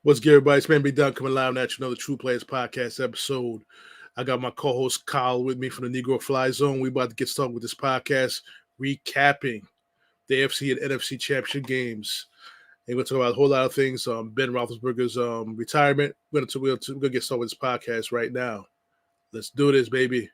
What's good, everybody? It's Man Be Done coming live at you, another True Players Podcast episode. I got my co-host Kyle with me from the Negro Fly Zone. We about to get started with this podcast, recapping the AFC and NFC Championship games. And we're going to talk about a whole lot of things. Ben Roethlisberger's retirement. We're going to get started with this podcast right now. Let's do this, baby.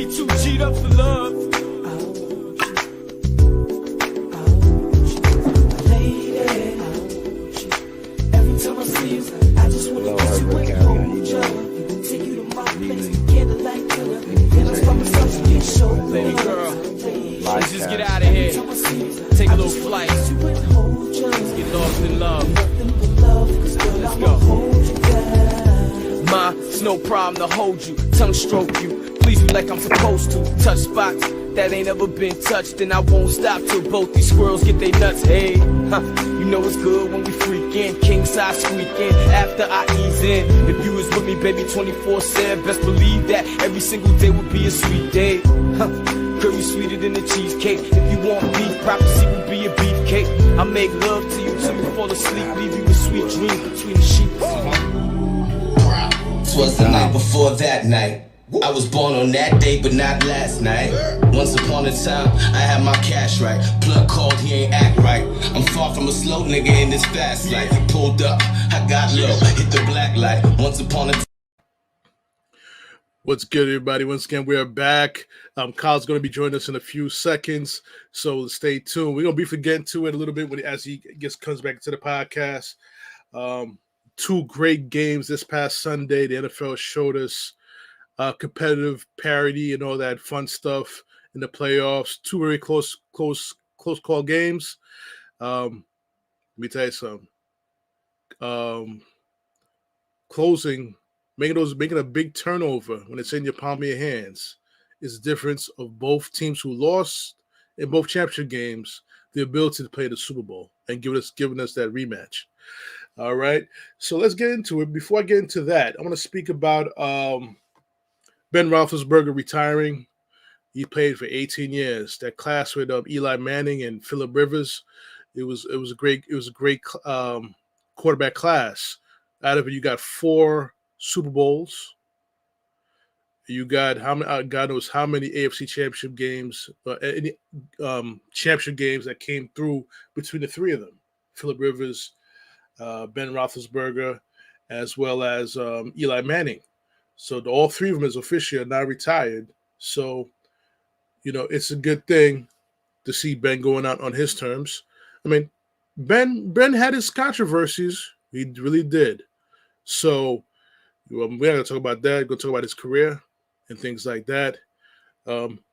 Too cheat up for love. Lady, every time I see you, I just want to kiss you and hold you. Take you to my place, candlelight killer. And I stop myself to get show. Baby girl, let's just get out of here. Take a little flight. Let's get lost in love. Let's go. Ma, it's no problem to hold you, tongue stroke you. Please me like I'm supposed to. Touch spots that ain't ever been touched. And I won't stop till both these squirrels get their nuts. Hey, you know it's good when we freakin'. King size squeaking after I ease in. If you was with me, baby, 24/7, best believe that every single day would be a sweet day. Girl, you sweeter than a cheesecake. If you want beef, prophecy will be a beefcake. I make love to you till you fall asleep. Leave you with sweet dreams between the sheets. Twas the night before that night. I was born on that day, but not last night. Once upon a time, I had my cash right. Plug called, he ain't act right. I'm far from a slow nigga in this fast life. He pulled up, I got low, hit the black light. Once upon a time. What's good, everybody? Once again, we are back. Kyle's going to be joining us in a few seconds, so stay tuned. We're going to be getting to it a little bit as he comes back to the podcast. Two great games this past Sunday. The NFL showed us competitive parity and all that fun stuff in the playoffs. Two very close call games. Let me tell you something. Making a big turnover when it's in your palm of your hands is the difference of both teams who lost in both championship games, the ability to play the Super Bowl and giving us that rematch. All right, so let's get into it. Before I get into that, I want to speak about Ben Roethlisberger retiring. He played for 18 years. That class with Eli Manning and Phillip Rivers, it was a great quarterback class. Out of it, you got 4 Super Bowls. You got God knows how many AFC Championship games, championship games that came through between the three of them: Phillip Rivers, Ben Roethlisberger, as well as Eli Manning. So all three of them is officially are now retired. So, it's a good thing to see Ben going out on his terms. I mean, Ben had his controversies. He really did. So we're not going to talk about that. We're going to talk about his career and things like that.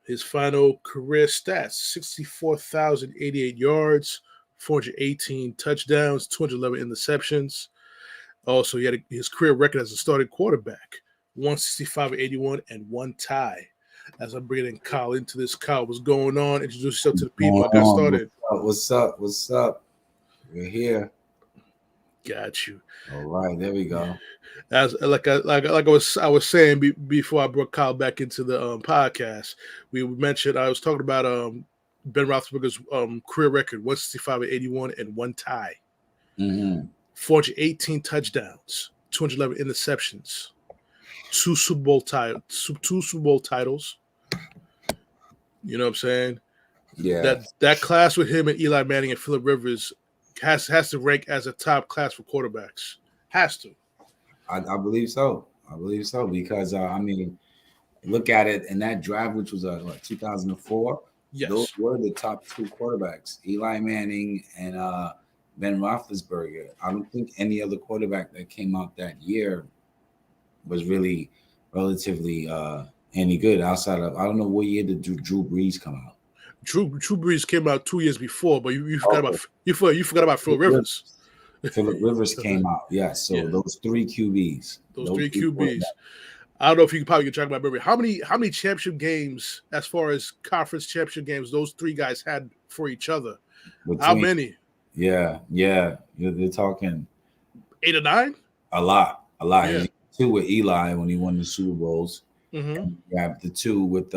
His final career stats: 64,088 yards, 418 touchdowns, 211 interceptions. Also, he had his career record as a starting quarterback: 165-81 and 1 tie. As I'm bringing Kyle into this, Kyle, what's going on? Introduce yourself to the people. I got started. What's up? We're here. Got you. All right, there we go. As I was saying before I brought Kyle back into the podcast, we mentioned I was talking about Ben Roethlisberger's career record: 165-81 and 1 tie. 418 touchdowns, 211 interceptions. 2 Super Bowl titles. You know what I'm saying? Yeah. That class with him and Eli Manning and Phillip Rivers has to rank as a top class for quarterbacks. Has to. I believe so. Because look at it in that draft, which was 2004. Yes. Those were the top 2 quarterbacks: Eli Manning and Ben Roethlisberger. I don't think any other quarterback that came out that year was really relatively any good outside of, I don't know what year did Drew Brees come out. Drew Brees came out 2 years before, but you forgot about Phil Rivers. Phillip Rivers came out, yes. So those 3 QBs. Those three QBs. I don't know if you can talk about memory. How many championship games, as far as conference championship games, those 3 guys had for each other? How many? Yeah. They're talking 8 or 9. A lot. Yeah. 2 with Eli when he won the Super Bowls. Mm-hmm. You have the two with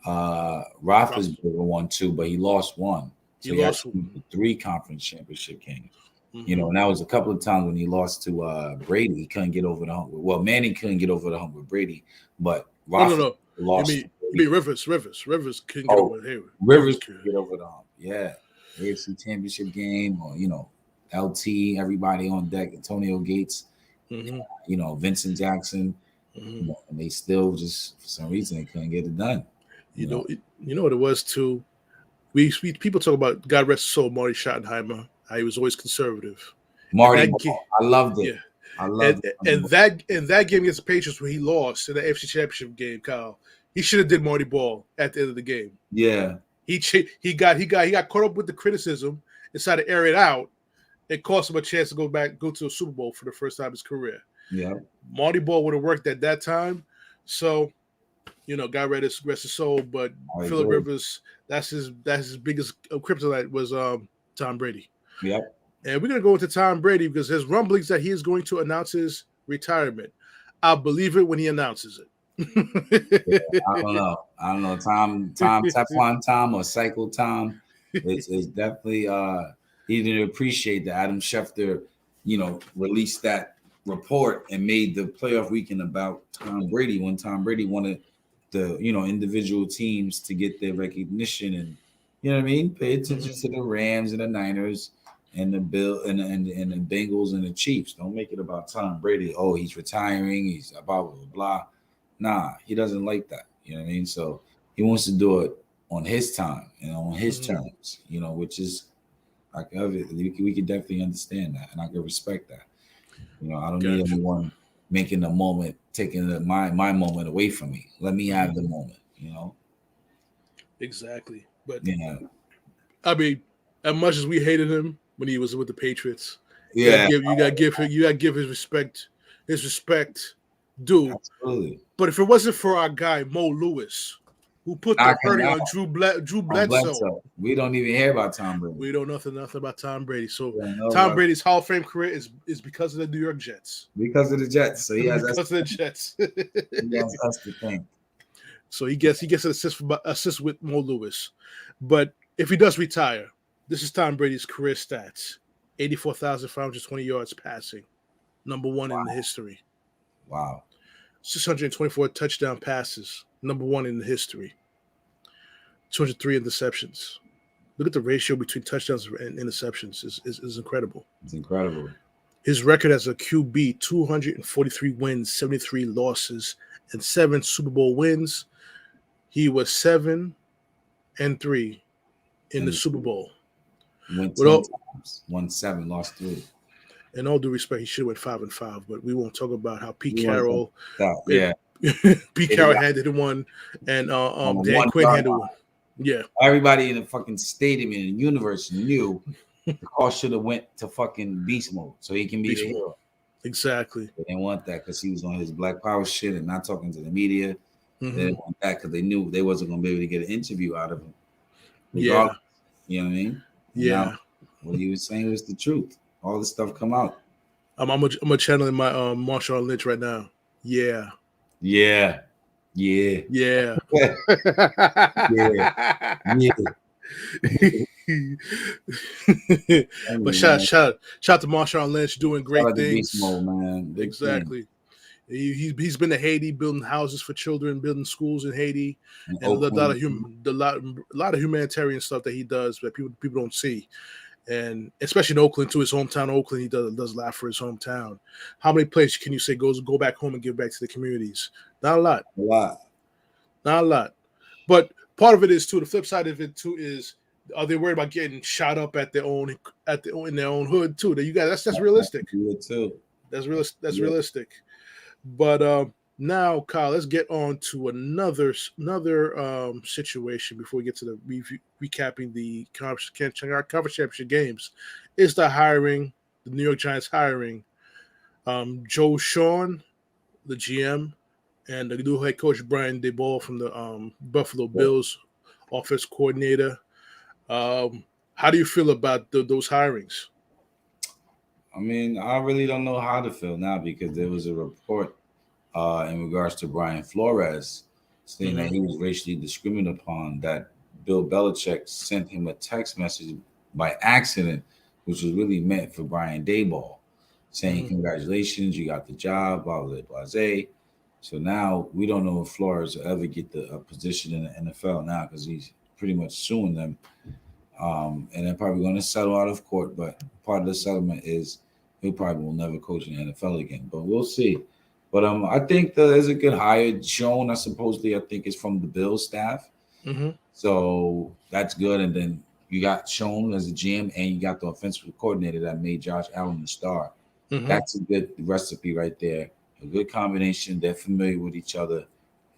Roethlisberger won 2, but he lost 1. So He he lost. actually 3 conference championship games. Mm-hmm. And that was a couple of times when he lost to Brady. He couldn't get over the hump. Well, Manning couldn't get over the hump with Brady, but No. lost. You mean Rivers couldn't get over here. Rivers could get over the hump. Yeah, AFC Championship game, or LT, everybody on deck. Antonio Gates, Vincent Jackson. Mm-hmm. And they still just for some reason they couldn't get it done. You know what it was too. We people talk about God rest his soul, Marty Schottenheimer. How he was always conservative. Marty, I loved it. Yeah. I loved it. And that game against the Patriots when he lost in the AFC Championship game, Kyle, he should have did Marty Ball at the end of the game. Yeah. He got caught up with the criticism, decided to air it out. It cost him a chance to go to a Super Bowl for the first time in his career. Yeah. Marty Ball would have worked at that time. So, God rest his soul. But Phillip Rivers, that's his biggest kryptonite was Tom Brady. Yep. And we're gonna go into Tom Brady because there's rumblings that he is going to announce his retirement. I'll believe it when he announces it. I don't know. Teflon Tom or Cycle Tom. It's definitely he didn't appreciate that Adam Schefter, released that report and made the playoff weekend about Tom Brady when Tom Brady wanted the individual teams to get their recognition and pay attention to the Rams and the Niners and the and the Bengals and the Chiefs. Don't make it about Tom Brady. Oh, he's retiring. He's blah blah blah. Nah, he doesn't like that. You know what I mean? So he wants to do it on his time and on his terms. Which is we can definitely understand that, and I can respect that. I don't need anyone making the moment, taking my moment away from me. Let me have the moment. Exactly. But I mean, as much as we hated him when he was with the Patriots, you gotta give his respect due. Absolutely. But if it wasn't for our guy Mo Lewis, who put the hurting on Drew Bledsoe, we don't even hear about Tom Brady. We don't know nothing about Tom Brady. So Tom Brady's Hall of Fame career is because of the New York Jets. Because of the Jets. So he has because of the Jets. He has us to thank. So he gets an assist with Mo Lewis. But if he does retire, this is Tom Brady's career stats: 84,520 yards passing, number 1 in the history. Wow. 624 touchdown passes, number 1 in the history. 203 interceptions. Look at the ratio between touchdowns and interceptions is incredible. It's incredible. His record as a QB: 243 wins, 73 losses, and 7 Super Bowl wins. He was 7-3 in the Super Bowl. Went 10 times, won 7, lost 3. In all due respect, he should have went 5-5, but we won't talk about how Pete Carroll, Pete Carroll handed one, and Dan Quinn handed one. Yeah, everybody in the fucking stadium in the universe knew the call should have went to fucking beast mode so he can be the hero. Exactly. They didn't want that because he was on his Black Power shit and not talking to the media. They didn't want that because they knew they wasn't going to be able to get an interview out of him. Regardless. You know what I mean? Yeah. What he was saying was the truth. All this stuff come out. I'm a channeling my Marshawn Lynch right now. Yeah. Yeah. But shout to Marshawn Lynch doing great things. Mode, man. Exactly. He's been to Haiti building houses for children, building schools in Haiti, and a lot of humanitarian stuff that he does that people don't see. And especially in Oakland, too, his hometown, Oakland, he does a lot for his hometown. How many places can you say go back home and give back to the communities? Not a lot. Not a lot. But part of it is too. The flip side of it too is, are they worried about getting shot up in their own hood too? That you guys, that's realistic. That's realistic. But now, Kyle, let's get on to another situation before we get to the recapping the conference championship games. Is the New York Giants hiring Joe Sean, the GM, and the new head coach Brian Daboll from the Buffalo Bills offense coordinator. How do you feel about those hirings? I mean, I really don't know how to feel now because there was a report in regards to Brian Flores, saying that Mhm. he was racially discriminated upon, that Bill Belichick sent him a text message by accident, which was really meant for Brian Dayball, saying, Mhm. "Congratulations, you got the job, blah, blah, blah, blah." So now we don't know if Flores will ever get the position in the NFL now because he's pretty much suing them. And they're probably going to settle out of court, but part of the settlement is he probably will never coach in the NFL again. But we'll see. But I think that there's a good hire. Joan, I think is from the Bills staff, Mhm. so that's good. And then you got Sean as a GM, and you got the offensive coordinator that made Josh Allen the star. Mhm. That's a good recipe right there. A good combination. They're familiar with each other.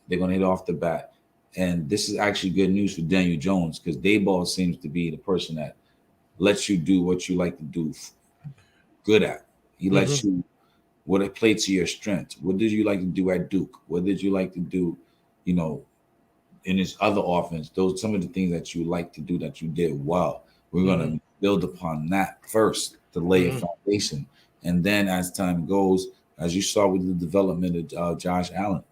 They're going to hit off the bat. And this is actually good news for Daniel Jones because Dayball seems to be the person that lets you do what you like to do good at. He lets Mhm. you what it play to your strengths. What did you like to do at Duke? What did you like to do, you know, in his other offense? Those some of the things that you like to do that you did well. We're gonna Mhm. build upon that first to lay a Mhm. foundation. And then as time goes, as you saw with the development of Josh Allen,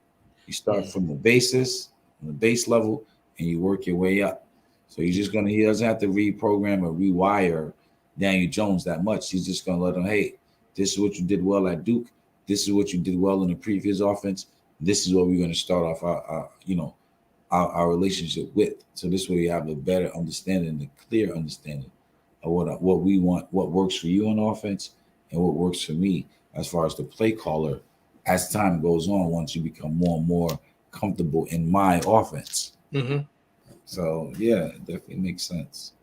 you start Mhm. from the basis, from the base level, and you work your way up. So he's just gonna he doesn't have to reprogram or rewire Daniel Jones that much. He's just gonna let him, hey, this is what you did well at Duke. This is what you did well in the previous offense. This is what we're gonna start off our relationship with. So this way we have a better understanding, a clear understanding of what we want, what works for you on offense, and what works for me as far as the play caller. As time goes on, once you become more and more comfortable in my offense, Mhm. so yeah, it definitely makes sense.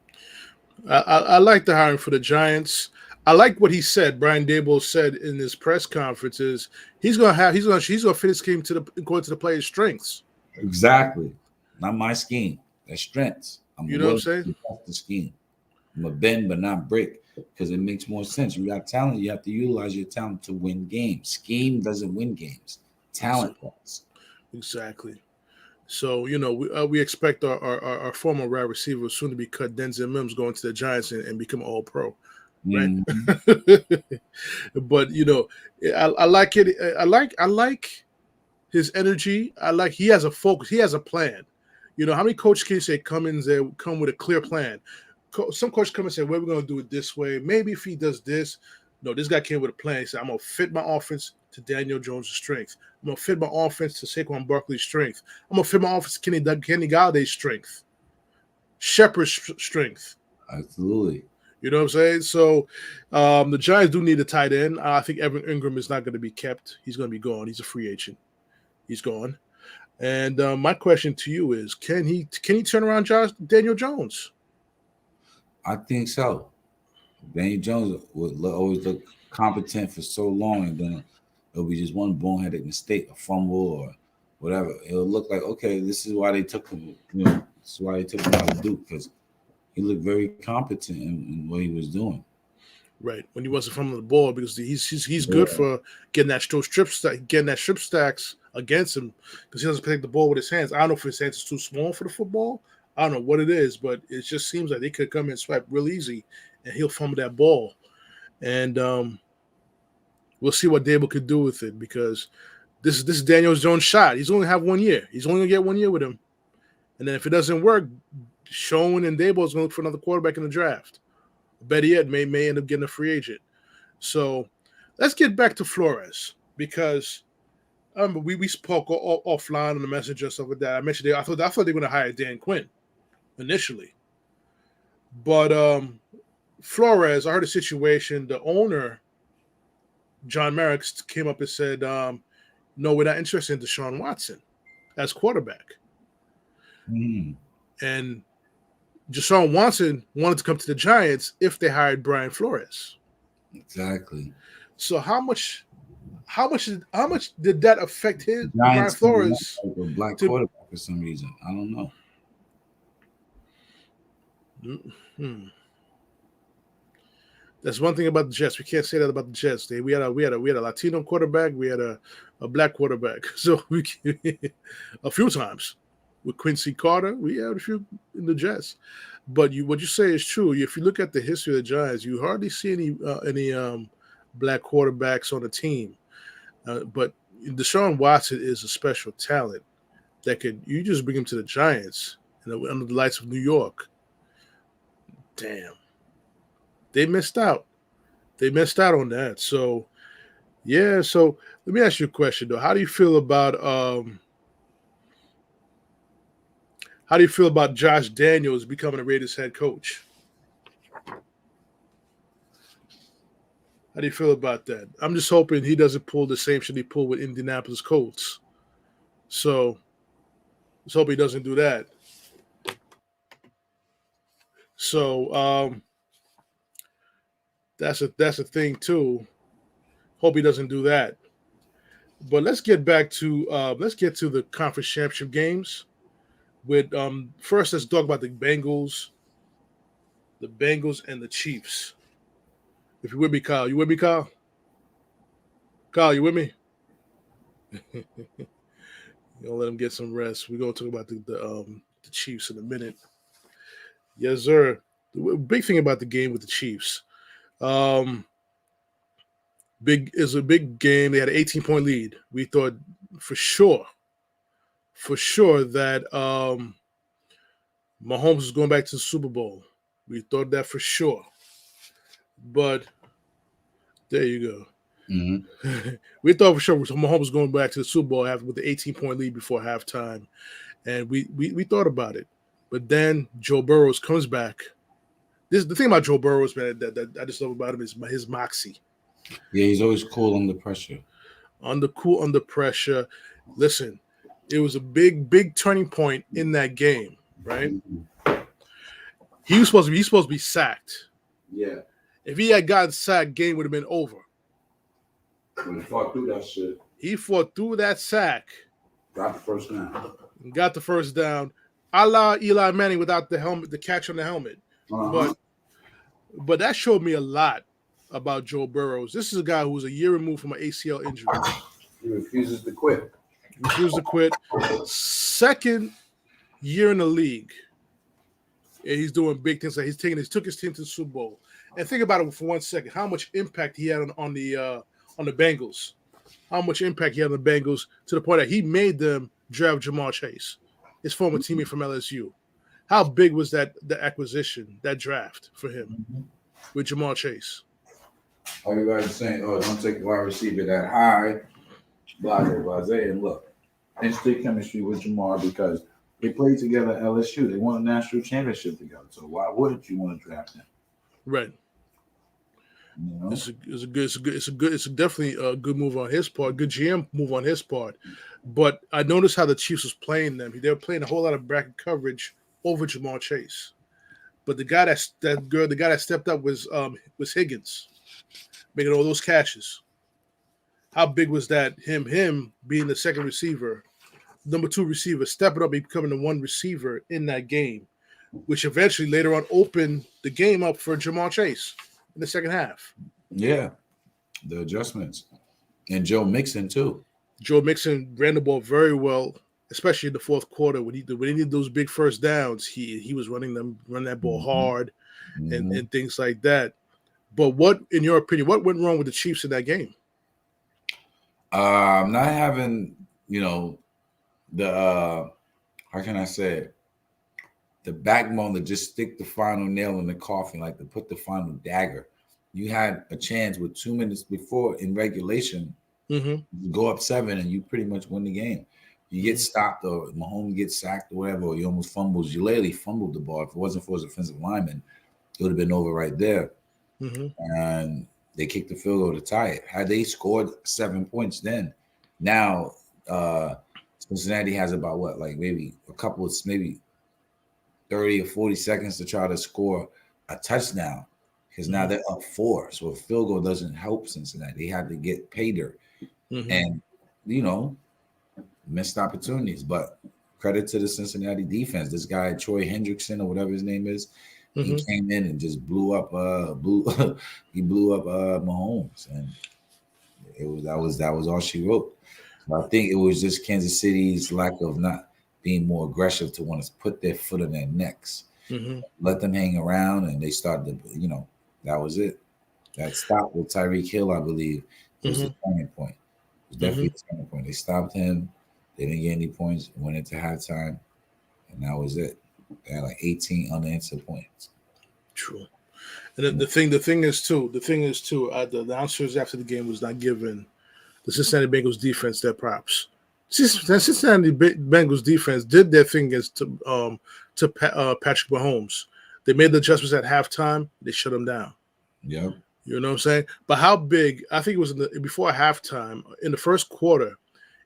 I like the hiring for the Giants. I like what he said. Brian Dable said in his press conferences he's gonna fit his scheme to the according to the player's strengths. Exactly, not my scheme. Their strengths. I'm You know what I'm willing saying? to adjust the scheme. I'm a bend but not break because it makes more sense. You got talent, you have to utilize your talent to win games. Scheme doesn't win games. Ex- Talent does. Exactly. So we expect our former wide receiver soon to be cut. Denzel Mims going to the Giants and become All Pro, right? Mhm. But I like it. I like his energy. I like he has a focus. He has a plan. How many coaches can you say come with a clear plan? Some coaches come and say, "Well, we're going to do it this way. Maybe if he does this." No, this guy came with a plan. He said, "I'm going to fit my offense to Daniel Jones' strength. I'm going to fit my offense to Saquon Barkley's strength. I'm going to fit my offense to Kenny Galladay's strength, Shepard's strength." Absolutely. You know what I'm saying? So the Giants do need a tight end. I think Evan Ingram is not going to be kept. He's going to be gone. He's a free agent. He's gone. And my question to you is: Can he turn around Daniel Jones? I think so. Daniel Jones would always look competent for so long, and then it'll be just one boneheaded mistake, a fumble or whatever. It'll look like, okay, this is why they took him. This is why they took him out of Duke because he looked very competent in what he was doing. Right, when he wasn't from the ball, because he's good Yeah, for getting that strip stacks against him because he doesn't protect the ball with his hands. I don't know if his hands is too small for the football. I don't know what it is, but it just seems like they could come and swipe real easy, and he'll fumble that ball. And we'll see what Dable could do with it because this is Daniel Jones' shot. He's only have 1 year. He's only gonna get 1 year with him, and then if it doesn't work, Schoen and Dable is going to look for another quarterback in the draft. Better yet, may end up getting a free agent. So let's get back to Flores because we spoke offline on the messenger and stuff like that. I mentioned I thought they were going to hire Dan Quinn initially, but Flores, I heard a situation. The owner John Merrick came up and said, "No, we're not interested in Deshaun Watson as quarterback." Mhm. And Deshaun Watson wanted to come to the Giants if they hired Brian Flores. Exactly. So how much did that affect his Brian Giants kind of want Flores like a black to? quarterback for some reason. I don't know. Hmm. That's one thing about the Jets. We can't say that about the Jets. We had a Latino quarterback. We had a black quarterback. So a few times with Quincy Carter, we had a few in the Jets. But what you say is true. If you look at the history of the Giants, you hardly see any black quarterbacks on the team. But Deshaun Watson is a special talent that you just bring him to the Giants under the lights of New York. Damn. They missed out. They missed out on that. So, yeah. So let me ask you a question, though. How do you feel about Josh Daniels becoming the Raiders head coach? How do you feel about that? I'm just hoping he doesn't pull the same shit he pulled with Indianapolis Colts. So let's hope he doesn't do that. So that's a thing too. Hope he doesn't do that. But let's get to the conference championship games. With first, let's talk about the Bengals and the Chiefs. If you're with me, Kyle, you with me, Kyle? Kyle, you with me? You'll let him get some rest. We're gonna talk about the Chiefs in a minute. Yes, sir. The big thing about the game with the Chiefs. Is a big game. They had an 18-point lead. We thought for sure that Mahomes was going back to the Super Bowl. We thought that for sure. But there you go. Mm-hmm. We thought for sure Mahomes was going back to the Super Bowl with the 18-point lead before halftime. And we thought about it. But then Joe Burrow comes back. The thing about Joe Burrow, man, that I just love about him is his moxie. Yeah, he's always cool under pressure. Under pressure. Listen, it was a big turning point in that game, right? He was supposed to be sacked. Yeah. If he had gotten sacked, game would have been over. When he fought through that shit. He fought through that sack. Got the first down. Got the first down. A la Eli Manning without the helmet, the catch on the helmet. Uh-huh. But that showed me a lot about Joe Burrows. This is a guy who was a year removed from an ACL injury. He refuses to quit. Second year in the league. And he's doing big things. Like he took his team to the Super Bowl. And think about it for 1 second. How much impact he had on the Bengals. How much impact he had on the Bengals to the point that he made them draft Jamar Chase, his former teammate from LSU. How big was the acquisition, that draft for him with Jamar Chase? Everybody's saying, "Oh, don't take the wide receiver that high." Blase. And look, instant chemistry with Jamar because they played together at LSU. They won a national championship together. So why wouldn't you want to draft him? Right. You know? It's definitely a good move on his part. Good GM move on his part. But I noticed how the Chiefs was playing them. They were playing a whole lot of bracket coverage over Jamar Chase. But the guy that stepped up was Higgins, making all those catches. How big was that? Him being the second receiver, number 2 receiver, stepping up and becoming the 1 receiver in that game, which eventually later on opened the game up for Jamar Chase in the second half. Yeah, the adjustments. And Joe Mixon, too. Joe Mixon ran the ball very well, especially in the fourth quarter when he needed those big first downs. He was running that ball hard and things like that. But what, in your opinion, what went wrong with the Chiefs in that game? Not having, the how can I say it? The backbone to just stick the final nail in the coffin, like to put the final dagger. You had a chance with 2 minutes before in regulation, you go up 7 and you pretty much win the game. You get stopped or Mahomes gets sacked or whatever, or you almost fumbles. You literally fumbled the ball. If it wasn't for his offensive lineman, it would have been over right there. And they kicked the field goal to tie it. Had they scored 7 points then, now Cincinnati has about maybe 30 or 40 seconds to try to score a touchdown because now they're up 4. So a field goal doesn't help Cincinnati. They have to get pay dirt. And, missed opportunities. But credit to the Cincinnati defense. This guy, Troy Hendrickson or whatever his name is, he came in and just blew up Mahomes. And that was all she wrote. So I think it was just Kansas City's lack of not being more aggressive to want to put their foot on their necks, let them hang around, and they started to, that was it. That stop with Tyreek Hill, I believe, was the turning point. was definitely a turning point. They stopped him. They didn't get any points. Went into halftime, and that was it. They had like 18 unanswered points. True. And the thing is too, the announcers after the game was not giving the Cincinnati Bengals defense their props. Cincinnati Bengals defense did their thing against Patrick Mahomes. They made the adjustments at halftime. They shut him down. Yep. You know what I'm saying? But how big? I think it was before halftime in the first quarter.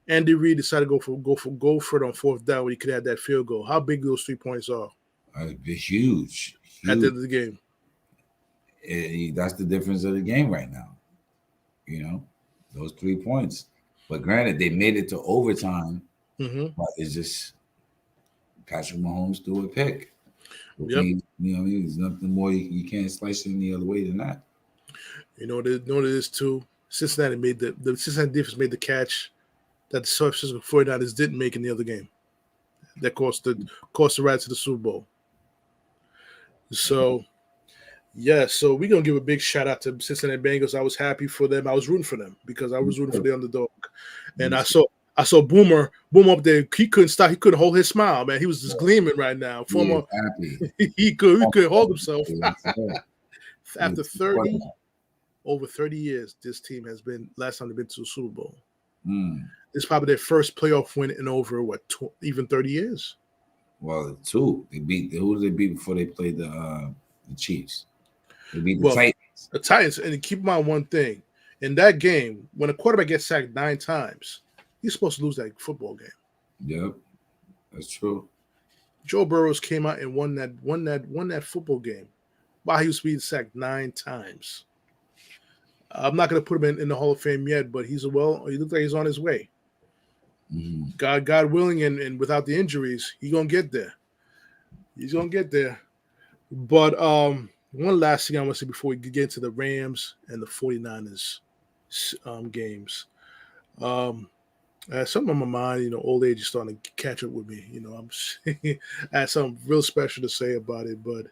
Andy Reid decided to go for it on fourth down when he could have that field goal. How big those 3 points are? Huge. At the end of the game. That's the difference of the game right now. You know, those 3 points. But granted, they made it to overtime. But it's just Patrick Mahomes threw a pick. Yep. There's nothing more. You can't slice it any other way than that. You know what it is too? Cincinnati made the Cincinnati defense made the catch that the San Francisco 49ers didn't make in the other game. That cost the ride to the Super Bowl. So, yeah, so we're going to give a big shout out to Cincinnati Bengals. I was happy for them. I was rooting for them because I was rooting for the underdog. And I saw Boom up there. He couldn't stop. He couldn't hold his smile, man. He was just gleaming right now. Happy. he could hold himself. After over 30 years, this team has been, last time they've been to the Super Bowl. It's probably their first playoff win in over, even 30 years? Well, 2. Who did they beat before they played the Chiefs? They beat the Titans. The Titans, and keep in mind one thing. In that game, when a quarterback gets sacked 9 times, he's supposed to lose that football game. Yep, that's true. Joe Burrows came out and won that football game while he was being sacked 9 times. I'm not going to put him in the Hall of Fame yet, but he looks like he's on his way. God willing, and without the injuries, he's going to get there. He's going to get there. But one last thing I want to say before we get into the Rams and the 49ers games. I had something on my mind. Old age is starting to catch up with me. I had something real special to say about it, but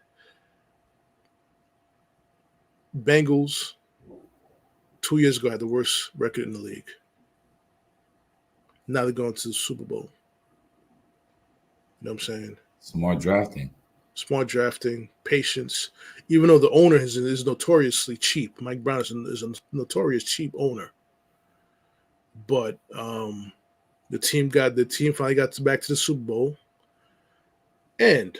Bengals 2 years ago had the worst record in the league. Now they're going to the Super Bowl. You know what I'm saying? Smart drafting, patience. Even though the owner is notoriously cheap. Mike Brown is a notorious cheap owner. But the team finally got back to the Super Bowl. And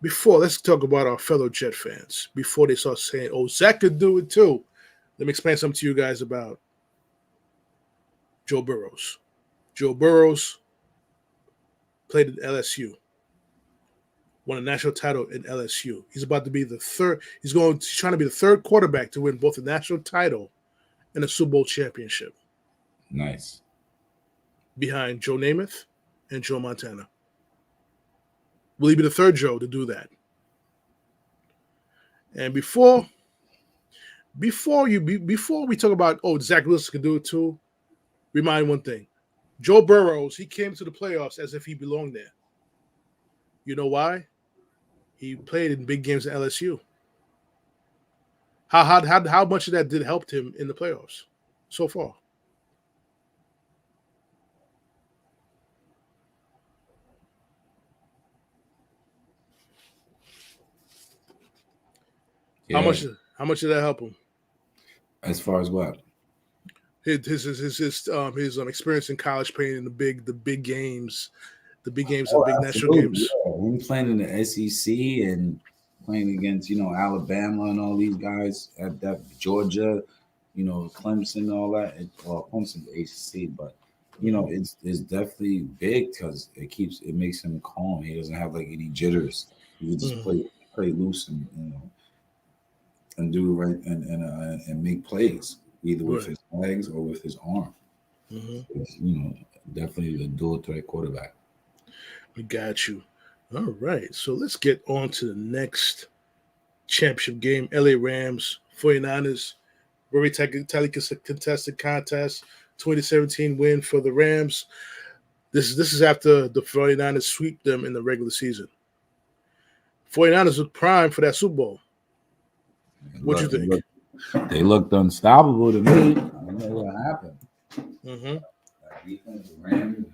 let's talk about our fellow Jet fans. Before they start saying, "Oh, Zach could do it too," let me explain something to you guys about Joe Burrows. Joe Burrows played at LSU. Won a national title in LSU. He's about to be the third. He's trying to be the third quarterback to win both a national title and a Super Bowl championship. Nice. Behind Joe Namath and Joe Montana. Will he be the third Joe to do that? And before we talk about, Zach Wilson can do it too, remind one thing. Joe Burrows, he came to the playoffs as if he belonged there. You know why? He played in big games at LSU. How much of that did help him in the playoffs so far? Yeah. How much did that help him? As far as what? His experience in college, playing in the big games, and big national games. Yeah. When playing in the SEC and playing against Alabama and all these guys at that Georgia, Clemson, all that. Clemson ACC, but it's definitely big because it makes him calm. He doesn't have like any jitters. He can just play loose and do right and make plays either with his legs or with his arm. Definitely the dual threat quarterback. We got you. All right, so let's get on to the next championship game. LA Rams, 49ers, very tightly contested contest. 2017 win for the Rams. This is after the 49ers sweep them in the regular season. 49ers look prime for that Super Bowl. What do you think? They looked unstoppable to me. I don't know what happened. Mm-hmm. That defense, the Rams,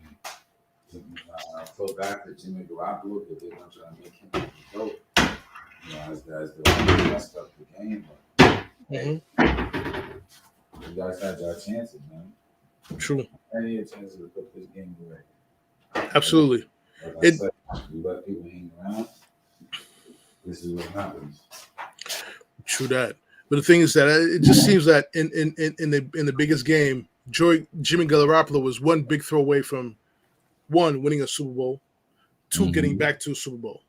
I feel bad for Jimmy Garoppolo because they're going to try to make him dope. As the messed up the game. But, hey, you guys had your chances, man. True. Any chances to put this game away. Absolutely. Like I said, you let people hang around. This is what happens. True that. But the thing is that it just seems that in the biggest game, Jimmy Garoppolo was one big throw away from one, winning a Super Bowl, two, getting back to a Super Bowl.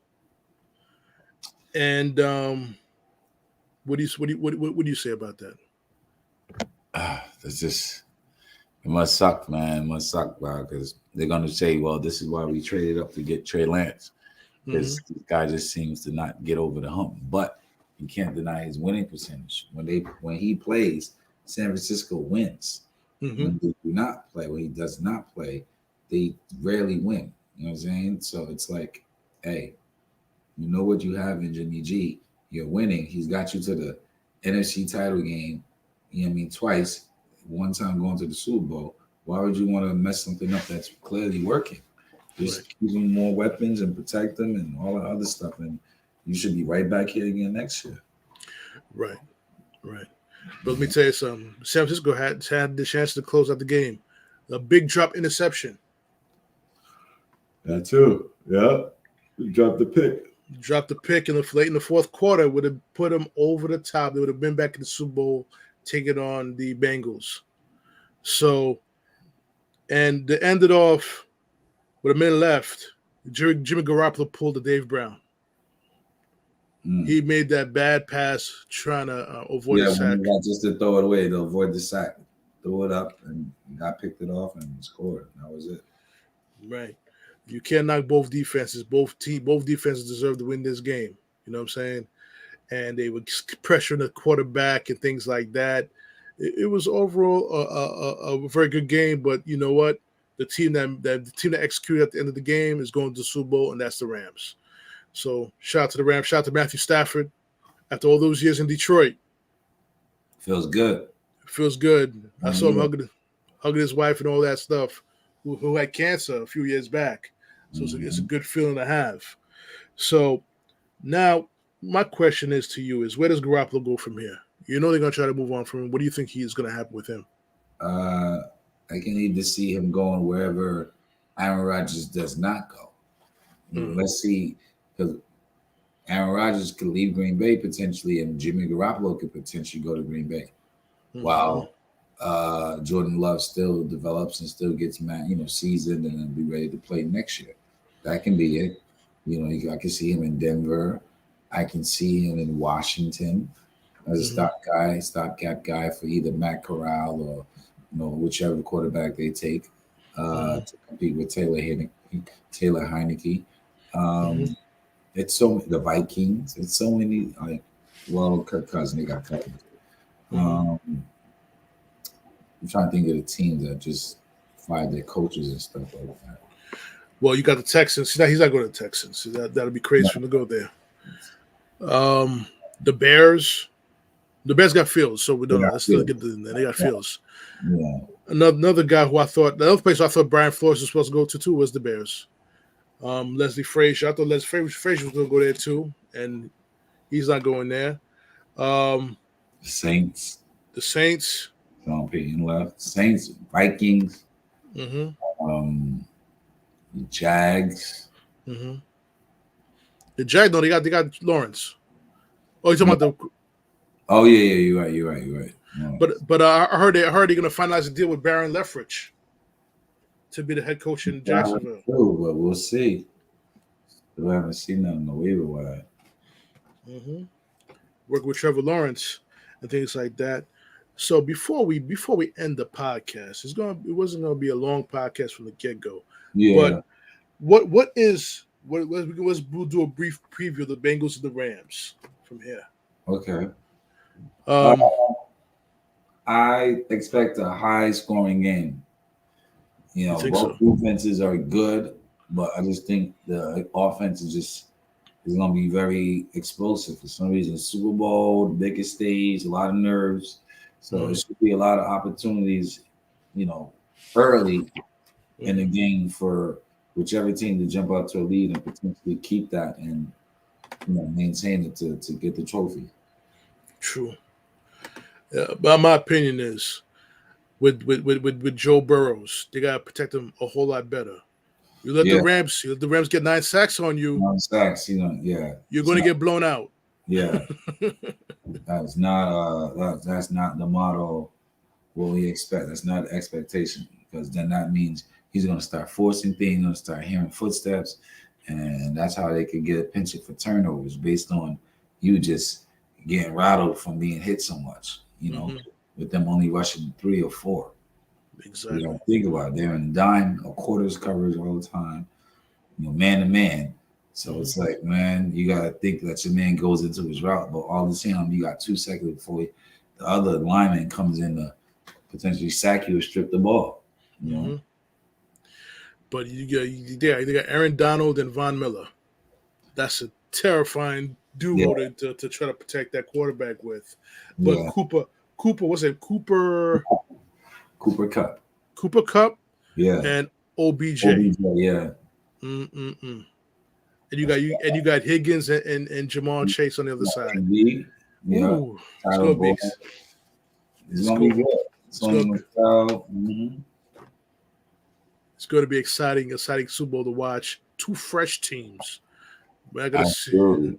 And what do you say about that? It's just, it must suck, man. It must suck, because they're gonna say, well, this is why we traded up to get Trey Lance. Because this guy just seems to not get over the hump. But you can't deny his winning percentage. When he plays, San Francisco wins. When they do not play, when he does not play, they rarely win. You know what I'm saying? So it's like, hey, you know what you have in Jimmy G. You're winning. He's got you to the NFC title game, you know what I mean, twice. One time going to the Super Bowl. Why would you want to mess something up that's clearly working? Just give them more weapons and protect them and all that other stuff. And you should be right back here again next year. Right. But let me tell you something. San Francisco had the chance to close out the game. A big drop interception. That too. Yeah. Dropped the pick. Dropped the pick late in the fourth quarter, would have put them over the top. They would have been back in the Super Bowl, taking on the Bengals. So, and they ended off with a minute left. Jimmy Garoppolo pulled the Dave Brown. He made that bad pass trying to avoid the sack. Yeah, just to throw it away to avoid the sack. Threw it up and got picked it off and scored. That was it. Right. You can't knock both defenses. Both defenses deserve to win this game. You know what I'm saying? And they were pressuring the quarterback and things like that. It was overall a very good game. But you know what? The team that executed at the end of the game is going to the Super Bowl, and that's the Rams. So shout out to the Rams. Shout out to Matthew Stafford. After all those years in Detroit, feels good. Feels good. I saw him hugging his wife and all that stuff. Who had cancer a few years back. So it's a good feeling to have. So now my question is to you is, where does Garoppolo go from here? You know they're going to try to move on from him. What do you think is going to happen with him? I can need to see him going wherever Aaron Rodgers does not go. Let's see, because Aaron Rodgers could leave Green Bay potentially, and Jimmy Garoppolo could potentially go to Green Bay. While Jordan Love still develops and still gets seasoned and then be ready to play next year. That can be it. I can see him in Denver. I can see him in Washington as a stopgap guy for either Matt Corral or whichever quarterback they take to compete with Taylor Heineke. It's so the Vikings. It's so many Kirk Cousins, they got cut. I'm trying to think of the teams that just fired their coaches and stuff like that. Well, you got the Texans. He's not going to the Texans. So that'll be crazy for him to go there. The Bears. The Bears got Fields, so we don't know. Let's still get them there. They got Fields. Yeah. Another guy who another place I thought Brian Flores was supposed to go to too was the Bears. Leslie Frazier. I thought Leslie Frazier was going to go there too, and he's not going there. The Saints. Sean Payton left. Saints, Vikings. The Jags. The Jags, no, they got Lawrence. Oh, you're talking about the. Oh yeah, you're right. No. But I heard they're going to finalize a deal with Baron Leftwich to be the head coach in Jacksonville. True, but we'll see. Still haven't seen that on the waiver wire. Work with Trevor Lawrence and things like that. So before we end the podcast, it wasn't going to be a long podcast from the get-go. Yeah. But let's do a brief preview of the Bengals and the Rams from here. Okay. I expect a high-scoring game. Both defenses are good, but I just think the offense is going to be very explosive. For some reason, Super Bowl, the biggest stage, a lot of nerves. So there should be a lot of opportunities early in the game for whichever team to jump out to a lead and potentially keep that and maintain it to get the trophy. True. But my opinion is with Joe Burrows, they gotta protect him a whole lot better. You let the Rams get 9 sacks on you. 9 sacks, yeah. You're going to get blown out. Yeah, that's not the model. What we expect. That's not the expectation, because then that means he's going to start forcing things, going to start hearing footsteps, and that's how they could get a penchant for turnovers based on you just getting rattled from being hit so much. With them only rushing 3 or 4. Exactly. Think about it. They're in dime or quarters coverage all the time, man to man. So it's like, man, you got to think that your man goes into his route, but all the time you got 2 seconds before the other lineman comes in to potentially sack you or strip the ball. But you got Aaron Donald and Von Miller. That's a terrifying duo to try to protect that quarterback with. But Cooper, what's it? Cooper Cup. Cooper Cup. Yeah. And OBJ. Yeah. And you got Higgins and Jamal Chase on the other side. Yeah. Ooh, it's gonna be good. It's going to be exciting Super Bowl to watch. 2 fresh teams. We're not going to see.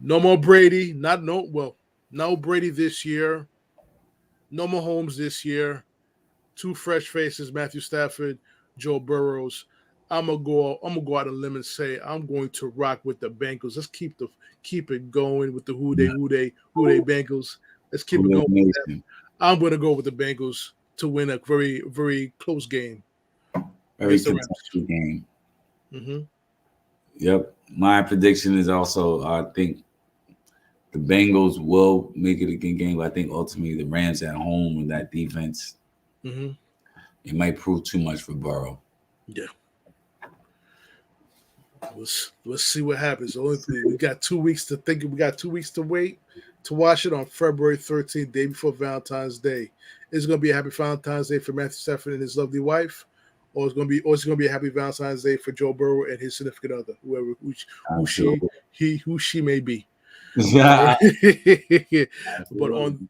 No more Brady. No Brady this year. No more Mahomes this year. 2 fresh faces: Matthew Stafford, Joe Burrows. I'm gonna go out on a limb and say I'm going to rock with the Bengals. Let's keep it going with the who they Bengals. Let's keep it going with them. I'm going to go with the Bengals to win a very, very close game. Very contested game. Mm-hmm. Yep. My prediction is also, I think the Bengals will make it a good game, but I think ultimately the Rams at home with that defense, it might prove too much for Burrow. Yeah. Let's see what happens. We got 2 weeks to think. We got 2 weeks to wait to watch it on February 13th, day before Valentine's Day. Is it going to be a happy Valentine's Day for Matthew Stafford and his lovely wife, or is it going to be a happy Valentine's Day for Joe Burrow and his significant other, who she may be. Yeah. But on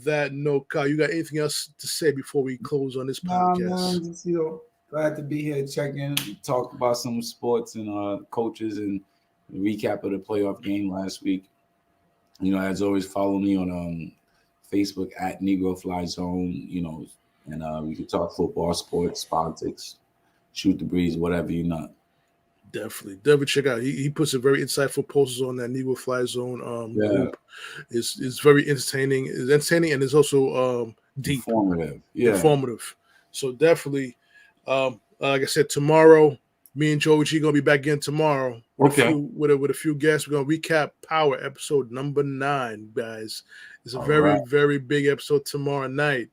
that note, Kyle, you got anything else to say before we close on this podcast? Man, glad to be here, check in, talk about some sports and coaches and recap of the playoff game last week. As always, follow me on Facebook at Negro Fly Zone, and we can talk football, sports, politics, shoot the breeze, whatever you know. Definitely check out. He puts some very insightful posts on that Negro Fly Zone group. It's very entertaining. It's entertaining and it's also deep. Informative. So definitely, like I said, tomorrow, me and Joey G gonna be back in tomorrow. With a few guests. We're gonna recap Power episode number 9, guys. It's a very big episode tomorrow night,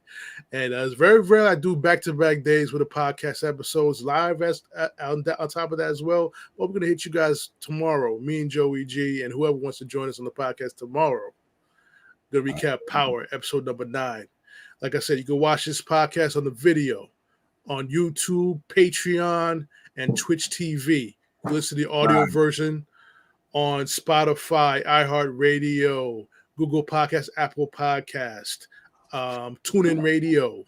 and it's very rare I do back-to-back days with the podcast episodes live on top of that as well. But we're gonna hit you guys tomorrow. Me and Joey G and whoever wants to join us on the podcast tomorrow. Gonna recap Power episode number 9. Like I said, you can watch this podcast on the video on YouTube, Patreon, and Twitch TV. Listen to the audio version on Spotify, iHeartRadio, Google Podcast, Apple Podcast, TuneIn Radio,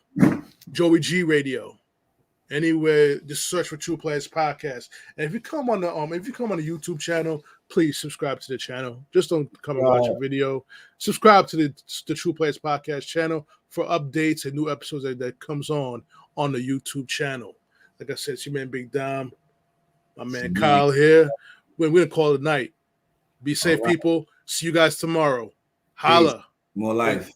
Joey G Radio. Anywhere, just search for True Players Podcast. And if you come on the YouTube channel, please subscribe to the channel. Just don't come and watch a video. Subscribe to the True Players Podcast channel for updates and new episodes that comes on the YouTube channel. Like I said, it's your man Big Dom, my man Kyle here. We're gonna call it a night. Be safe, people. See you guys tomorrow. Holla. Peace. More life.